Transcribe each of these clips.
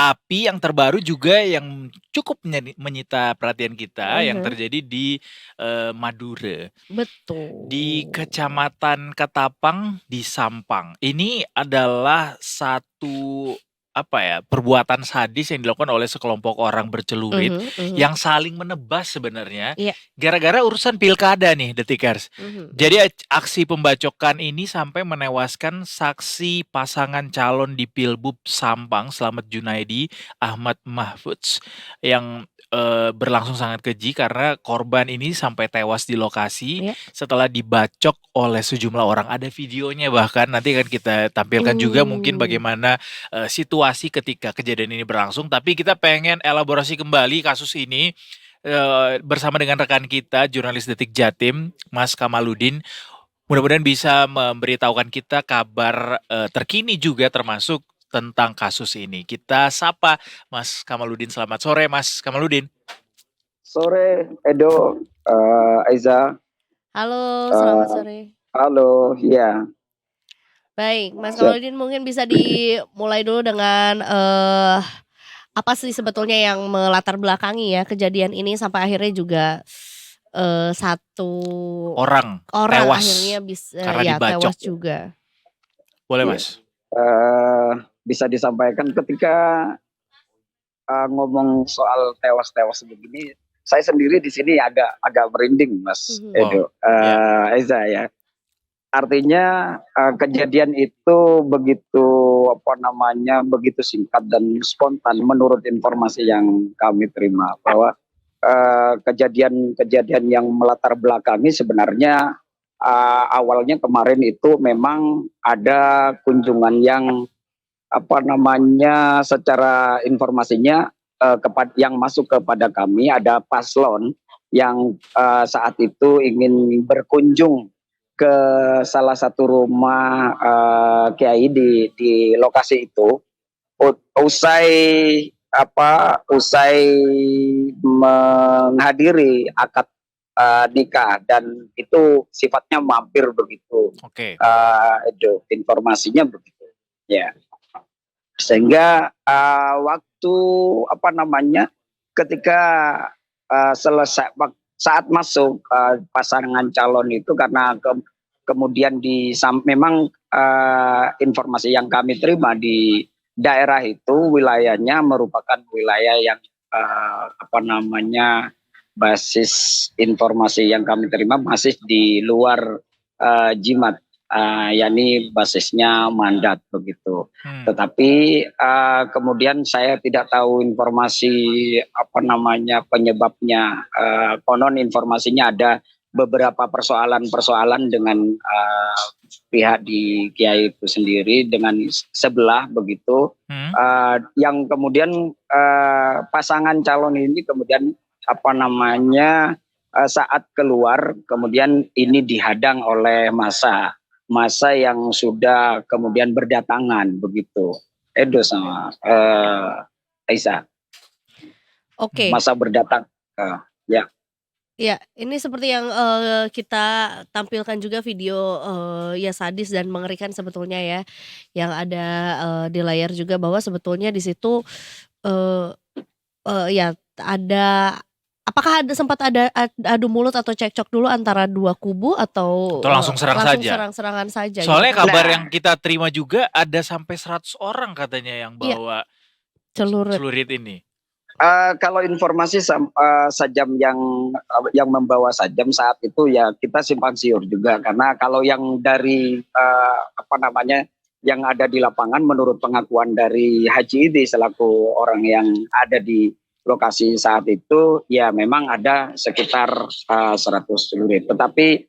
Tapi yang terbaru juga yang cukup menyita perhatian kita yang Mhm. terjadi di Madura. Di Betul. Kecamatan Ketapang di Sampang. Ini adalah satu perbuatan sadis yang dilakukan oleh sekelompok orang bercelurit Mhm mhm. yang saling menebas sebenarnya Iya. gara-gara urusan pilkada nih, Detikers. Mhm mhm. Jadi aksi pembacokan ini sampai menewaskan saksi pasangan calon di Pilbub Sampang, Slamet Junaidi, Ahmad Mahfudz, yang berlangsung sangat keji karena korban ini sampai tewas di lokasi Iya. setelah dibacok oleh sejumlah orang. Ada videonya bahkan, nanti akan kita tampilkan juga mungkin Mmm. bagaimana situasi ketika kejadian ini berlangsung. Tapi kita pengen elaborasi kembali kasus ini bersama dengan rekan kita, jurnalis Detik Jatim, Mas Kamaludin. Mudah-mudahan bisa memberitahukan kita kabar terkini juga termasuk tentang kasus ini. Kita sapa Mas Kamaludin. Selamat sore, Mas Kamaludin. Sore, Edo, Aiza. Halo, selamat Uh, sore. halo, ya. Baik, Mas Siap. Kamaludin mungkin bisa dimulai dulu dengan, apa sih sebetulnya yang melatar belakangi ya kejadian ini sampai akhirnya juga, satu Orang orang tewas akhirnya karena ya dibacok. tewas juga. Boleh, Iya. Mas. Bisa disampaikan ketika ngomong soal tewas-tewas begini, saya sendiri di sini agak merinding, Mas Mhm. Wow. Edo, Aiza ya. Artinya kejadian itu begitu begitu singkat dan spontan menurut informasi yang kami terima bahwa kejadian-kejadian yang melatar belakangi sebenarnya awalnya kemarin itu memang ada kunjungan yang secara informasinya yang masuk kepada kami, ada paslon yang saat itu ingin berkunjung ke salah satu rumah kiai di lokasi itu. Usai menghadiri akad nikah, dan itu sifatnya mampir begitu. Oke. Itu informasinya begitu. Ya. Sehingga waktu ketika selesai saat masuk pasangan calon itu, karena kemudian memang informasi yang kami terima di daerah itu wilayahnya merupakan wilayah yang basis informasi yang kami terima masih di luar Jimat, yakni basisnya Mandat begitu. Tetapi kemudian saya tidak tahu informasi penyebabnya. Konon informasinya ada beberapa persoalan dengan pihak di Kiai itu sendiri dengan sebelah begitu. Yang kemudian pasangan calon ini kemudian saat keluar kemudian ini dihadang oleh massa yang sudah kemudian berdatangan begitu. Edo sama Aisyah. Oke. Massa berdatang. Ya. Ya, ini seperti yang kita tampilkan juga video ya sadis dan mengerikan sebetulnya ya, yang ada di layar juga bahwa sebetulnya di situ ya ada, apakah sempat ada adu mulut atau cekcok dulu antara dua kubu atau langsung serang langsung saja? serang-serangan saja gitu Soalnya kan? kabar yang kita terima juga ada sampai 100 orang katanya yang Iya. bawa Celurit ini. Kalau informasi Sajam yang membawa Sajam saat itu ya kita simpang siur juga, karena kalau yang dari yang ada di lapangan menurut pengakuan dari Haji Idi selaku orang yang ada di lokasi saat itu, ya memang ada sekitar 100 celurit. Tetapi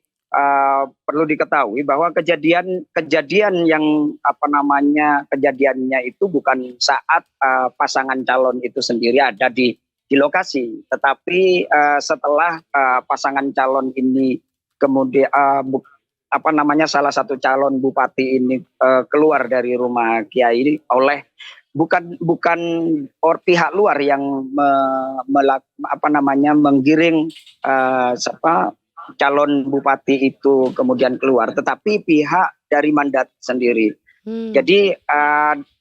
perlu diketahui bahwa kejadian yang kejadiannya itu bukan saat pasangan calon itu sendiri ada di lokasi, tetapi setelah pasangan calon ini kemudian salah satu calon bupati ini keluar dari rumah Kiai ini oleh bukan pihak luar yang menggiring calon bupati itu kemudian keluar, tetapi pihak dari Mandat sendiri. Jadi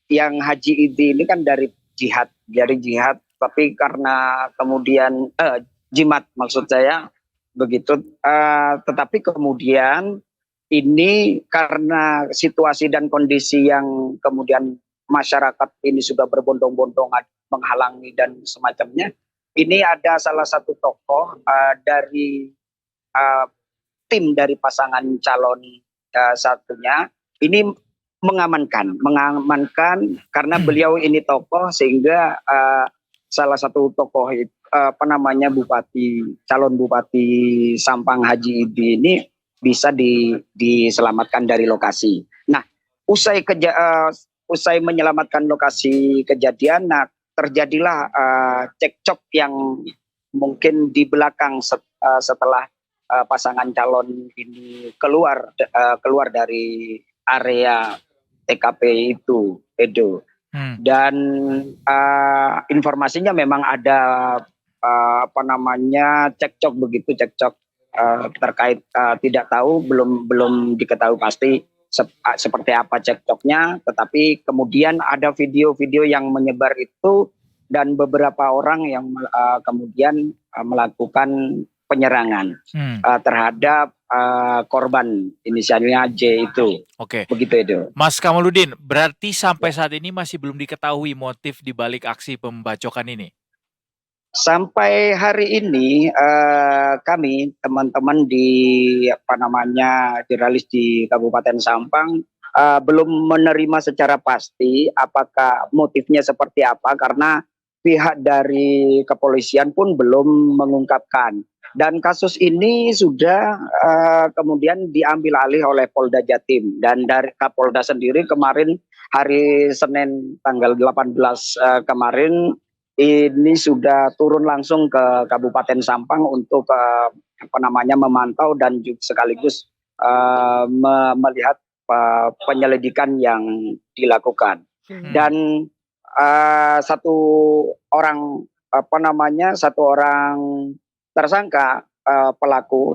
yang Haji Idi ini kan dari jihad, tapi karena kemudian jimat maksud saya begitu, tetapi kemudian ini karena situasi dan kondisi yang kemudian masyarakat ini sudah berbondong-bondong menghalangi dan semacamnya, ini ada salah satu tokoh dari tim dari pasangan calon satunya ini mengamankan karena beliau ini tokoh sehingga salah satu tokoh calon bupati Sampang Haji Idi ini bisa diselamatkan dari lokasi. Nah, usai menyelamatkan lokasi kejadian, nah terjadilah cekcok yang mungkin di belakang setelah pasangan calon ini keluar dari area TKP itu, Edo. Dan informasinya memang ada cekcok terkait tidak tahu, belum diketahui pasti seperti apa cekcoknya, tetapi kemudian ada video-video yang menyebar itu dan beberapa orang yang kemudian melakukan penyerangan terhadap korban inisialnya J itu. Oke. Begitu itu. Mas Kamaludin, berarti sampai saat ini masih belum diketahui motif di balik aksi pembacokan ini? Sampai hari ini kami teman-teman jurnalis di Kabupaten Sampang belum menerima secara pasti apakah motifnya seperti apa, karena pihak dari kepolisian pun belum mengungkapkan. Dan kasus ini sudah kemudian diambil alih oleh Polda Jatim, dan dari Kapolda sendiri kemarin hari Senin tanggal 18 kemarin ini sudah turun langsung ke Kabupaten Sampang untuk memantau dan juga sekaligus melihat penyelidikan yang dilakukan. Dan satu orang tersangka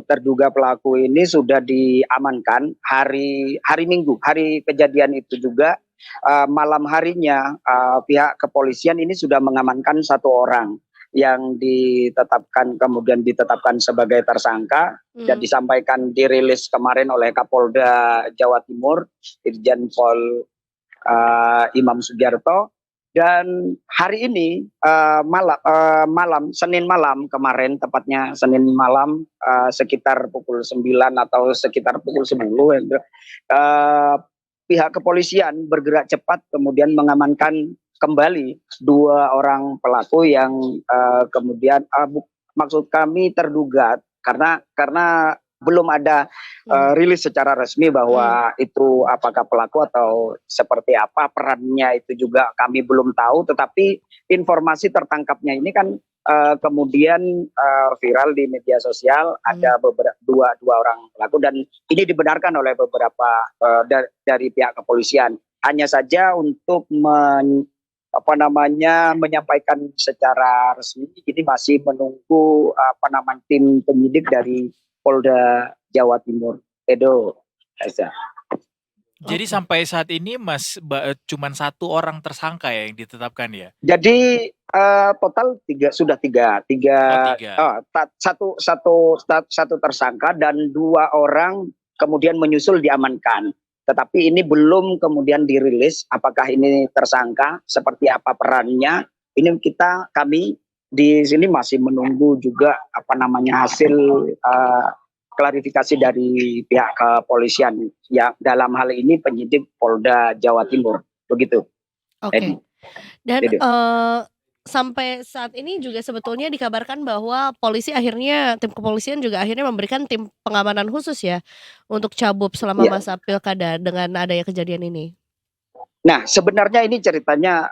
terduga pelaku ini sudah diamankan hari Minggu, hari kejadian itu juga. Malam harinya pihak kepolisian ini sudah mengamankan satu orang yang kemudian ditetapkan sebagai tersangka dan disampaikan dirilis kemarin oleh Kapolda Jawa Timur Irjen Pol Imam Sugiarto. Dan hari ini Senin malam kemarin, tepatnya Senin malam sekitar pukul 9 atau sekitar pukul 10 pihak kepolisian bergerak cepat kemudian mengamankan kembali dua orang pelaku yang kemudian maksud kami terduga, karena belum ada rilis secara resmi bahwa itu apakah pelaku atau seperti apa perannya, itu juga kami belum tahu, tetapi informasi tertangkapnya ini kan kemudian viral di media sosial. Ada dua orang pelaku dan ini dibenarkan oleh beberapa dari pihak kepolisian. Hanya saja untuk menyampaikan secara resmi ini masih menunggu tim penyidik dari Polda Jawa Timur, Edo. Jadi sampai saat ini cuman satu orang tersangka ya yang ditetapkan ya? Jadi total tiga. Satu tersangka dan dua orang kemudian menyusul diamankan. Tetapi ini belum kemudian dirilis apakah ini tersangka, seperti apa perannya. Ini kami di sini masih menunggu juga hasil klarifikasi dari pihak kepolisian ya, dalam hal ini penyidik Polda Jawa Timur, begitu. Oke. Dan sampai saat ini juga sebetulnya dikabarkan bahwa tim kepolisian juga akhirnya memberikan tim pengamanan khusus ya untuk cabub selama masa pilkada dengan adanya kejadian ini. Nah, sebenarnya ini ceritanya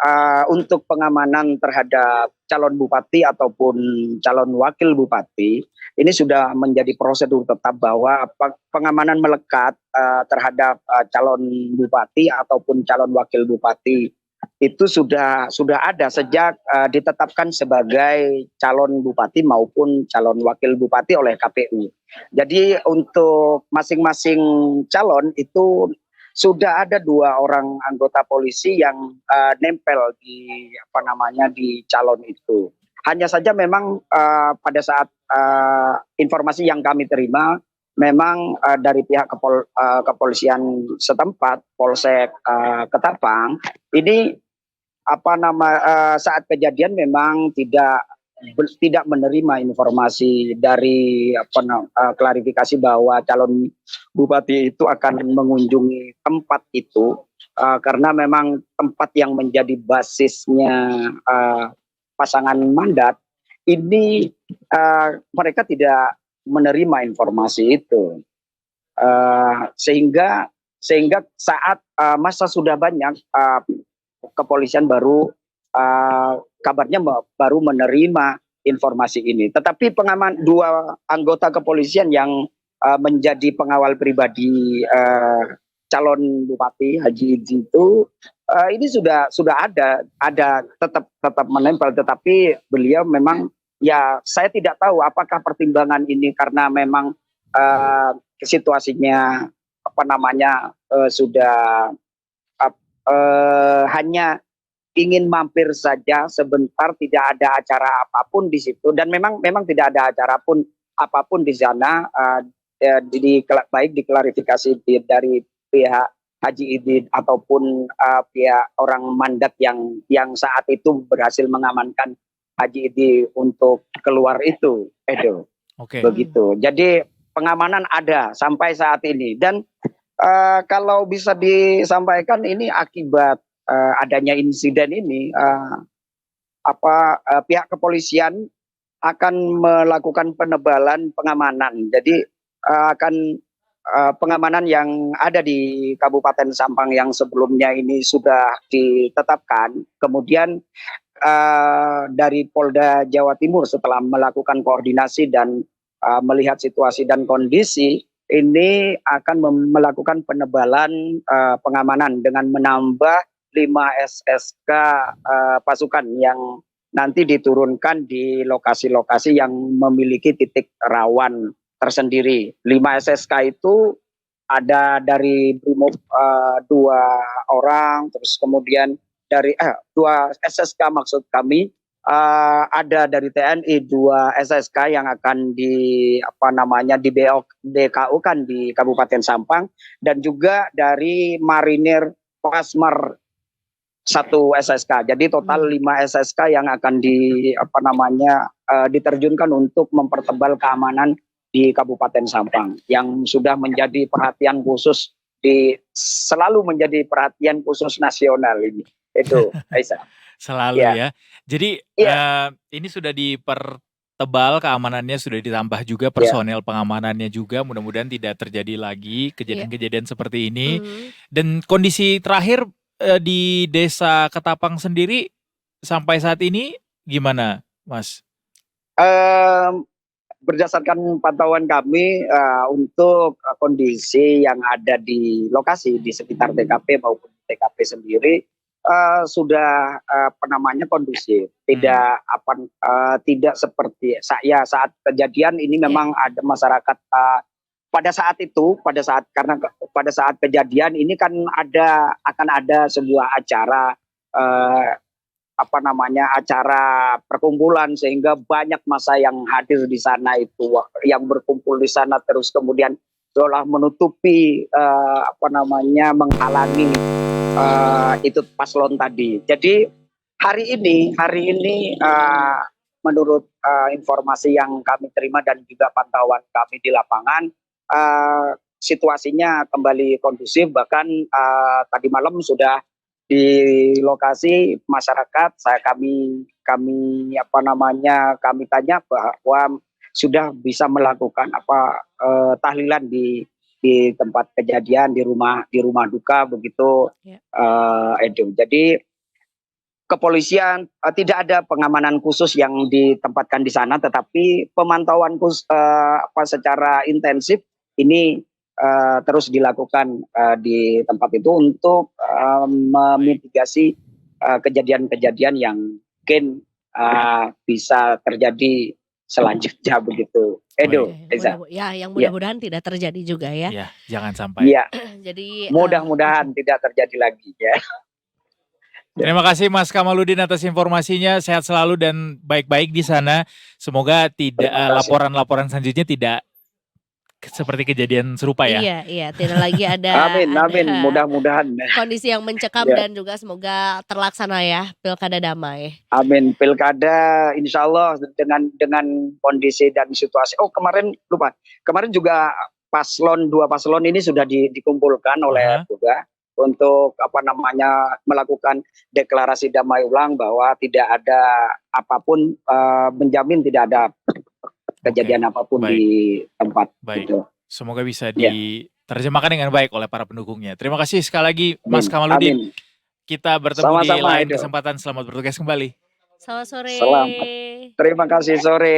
untuk pengamanan terhadap calon bupati ataupun calon wakil bupati ini sudah menjadi prosedur tetap bahwa pengamanan melekat terhadap calon bupati ataupun calon wakil bupati itu sudah ada sejak ditetapkan sebagai calon bupati maupun calon wakil bupati oleh KPU. Jadi untuk masing-masing calon itu sudah ada 2 orang anggota polisi yang nempel di di calon itu. Hanya saja memang pada saat informasi yang kami terima, memang dari pihak kepolisian setempat, Polsek Ketapang, ini saat kejadian memang tidak menerima informasi dari klarifikasi bahwa calon bupati itu akan mengunjungi tempat itu, karena memang tempat yang menjadi basisnya pasangan mandat ini, mereka tidak menerima informasi itu. Sehingga saat masa sudah banyak, kepolisian baru kabarnya baru menerima informasi ini. Tetapi 2 anggota kepolisian yang menjadi pengawal pribadi calon bupati Haji Idzi itu, ini sudah ada tetap menempel, tetapi beliau memang, ya saya tidak tahu apakah pertimbangan ini karena memang situasinya sudah hanya ingin mampir saja sebentar, tidak ada acara apapun di situ, dan memang tidak ada acara apapun di sana, baik diklarifikasi dari pihak Haji Idin ataupun pihak orang mandat yang saat itu berhasil mengamankan Haji Idin untuk keluar itu, Edo. Oke. Begitu. Jadi pengamanan ada sampai saat ini, dan kalau bisa disampaikan ini akibat adanya insiden ini, pihak kepolisian akan melakukan penebalan pengamanan. Jadi akan pengamanan yang ada di Kabupaten Sampang yang sebelumnya ini sudah ditetapkan, kemudian dari Polda Jawa Timur setelah melakukan koordinasi dan melihat situasi dan kondisi, ini akan melakukan penebalan pengamanan dengan menambah 5 SSK pasukan yang nanti diturunkan di lokasi-lokasi yang memiliki titik rawan tersendiri. 5 SSK itu ada dari Brimob 2 orang, terus kemudian dari 2 SSK maksud kami, ada dari TNI 2 SSK yang akan di BKU kan di Kabupaten Sampang, dan juga dari Marinir Pasmar 1 SSK. Jadi total 5 SSK yang akan diterjunkan untuk mempertebal keamanan di Kabupaten Sampang, yang sudah menjadi perhatian khusus, selalu menjadi perhatian khusus nasional ini. Itu, Aisyah. Selalu ya. Jadi ini sudah dipertebal keamanannya, sudah ditambah juga personel pengamanannya juga. Mudah-mudahan tidak terjadi lagi kejadian-kejadian seperti ini. Dan kondisi terakhir di Desa Ketapang sendiri sampai saat ini gimana, Mas? Berdasarkan pantauan kami, untuk kondisi yang ada di lokasi di sekitar TKP maupun TKP sendiri, sudah kondusif, tidak seperti saat kejadian ini. Memang ada masyarakat pada saat kejadian ini kan akan ada sebuah acara acara perkumpulan, sehingga banyak massa yang hadir di sana itu, yang berkumpul di sana, terus kemudian seolah menutupi menghalangi itu paslon tadi. Jadi hari ini menurut informasi yang kami terima dan juga pantauan kami di lapangan, situasinya kembali kondusif. Bahkan tadi malam sudah di lokasi masyarakat kami tanya bahwa sudah bisa melakukan tahlilan di tempat kejadian, di rumah duka, begitu Edo. Jadi kepolisian tidak ada pengamanan khusus yang ditempatkan di sana, tetapi pemantauan secara intensif ini terus dilakukan di tempat itu untuk memitigasi kejadian-kejadian yang mungkin bisa terjadi selanjutnya begitu. Edo, Oke, Reza. yang Ya, mudah-mudahan tidak terjadi juga ya. Ya, jangan sampai. iya, Jadi mudah-mudahan tidak terjadi lagi ya. Terima kasih Mas Kamaludin atas informasinya. Sehat selalu dan baik-baik di sana. Semoga tidak Terima kasih. laporan-laporan selanjutnya tidak seperti kejadian serupa ya. Iya, tidak lagi ada Amin, mudah-mudahan. kondisi yang mencekam Ya. dan juga semoga terlaksana ya pilkada damai. Amin. Pilkada insya Allah dengan kondisi dan situasi. Oh, kemarin lupa. Kemarin juga dua paslon ini sudah dikumpulkan oleh juga untuk melakukan deklarasi damai ulang bahwa tidak ada apapun, menjamin tidak ada kejadian apapun di tempat. Baik. Gitu. Semoga bisa diterjemahkan dengan baik oleh para pendukungnya. Terima kasih sekali lagi Mas Kamaludin. Amin. Kita bertemu di Sama-sama, lain Edo. kesempatan. Selamat bertugas kembali. Selamat sore. Selamat. Terima kasih, sore.